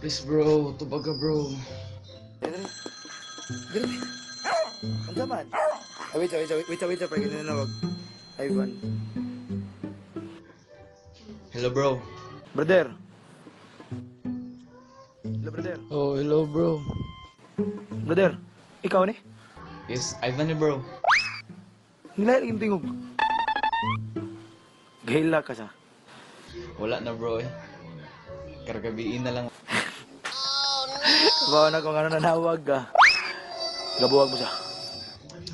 Please bro, tubag ka bro. Grabe. Ang gaman. Wait, pre. Ganun na wag. Ivan. Hello bro. Brother. Hello, brother. Oh, hello bro. Brother, ikaw ni? Yes, Ivan ni bro. Nilahil yung tingog. Gahila ka sa. Wala na bro eh. Karagabiin na lang. Bawa na kung ano nanawag ka. Gabuwag mo siya.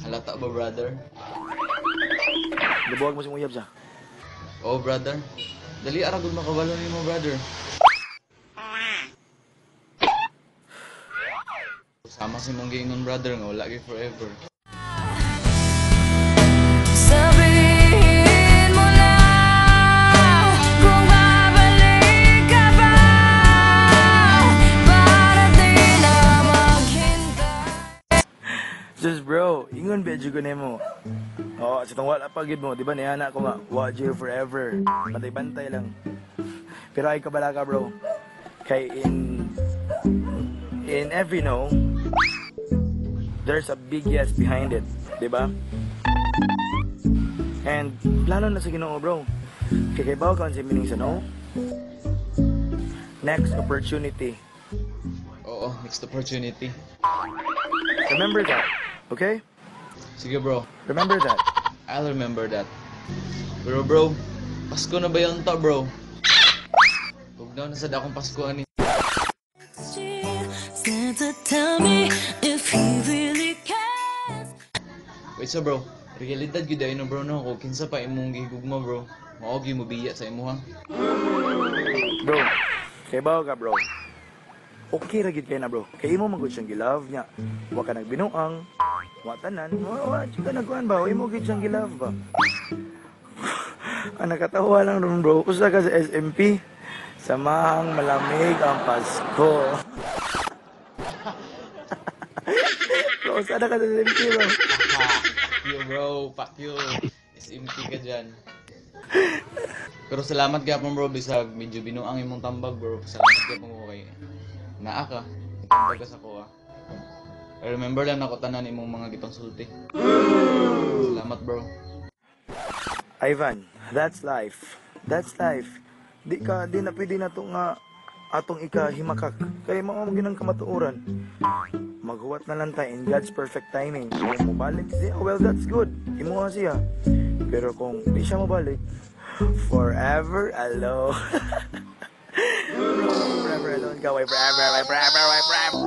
Halata ba brother? Gabuwag mo si Muyab siya. Oh brother. Dali aragod makabalo ni mo brother. Sama si mong gingon brother nga wala gyud forever. Sabihin mo na kung babalik ka ba para di na maghintay. Just bro, ingon ba ko nimo? Oh, sa tong wala pa gid mo, di ba niana ko nga, watch you forever. Bantay-bantay lang. Pero ay kabala ka bro. Kay in every no, there's a big yes behind it, di ba? And plano na sa Ginoo bro. Kay bawo ka sa meaning sa no. Next opportunity. Oo, next opportunity. Remember that, okay? Sige bro, Remember that. I'll remember that. Pero bro, Pasko na ba yun ta bro? Tugnaw na sa dakong Pasko ani. Santa, tell me if he really cares. Wait so bro, realidad gyud ay no bro no ko kinsa pa imong gihigugma bro. Mao gyud mo biya sa imo ha. Bro, kay bawo ka bro. Okay ra gid kay na bro. Kay imo magud siyang gilove nya. Wa ka nagbinuang, wa tanan, wa ka nagkuan ba? Imo gid siyang gilove ba? Ang nakatawa lang ron bro. Usa ka sa SMP. Samahang malamig ang Pasko. Bro, usa na ka sa SMP bro. Fuck you bro, fuck you. SMT ka dyan. Pero salamat gyapon bro bisag medyo binuang imong tambag bro. Salamat gyapon ko kay naa ka. Tambag ka sa kuha. I remember lang ako tanan imong mga gitang sulti. Salamat bro. Ivan, that's life. That's life. Di na pwede na to nga atong ikahimakak. Kaya mga ginang kamatuoran. Maghuwat na lang tayo in God's perfect timing. Kung mabalik siya, well, that's good. Imuha siya. Pero kung di siya mabalik, forever alone. Forever alone ka. Why forever? Why forever? Why forever?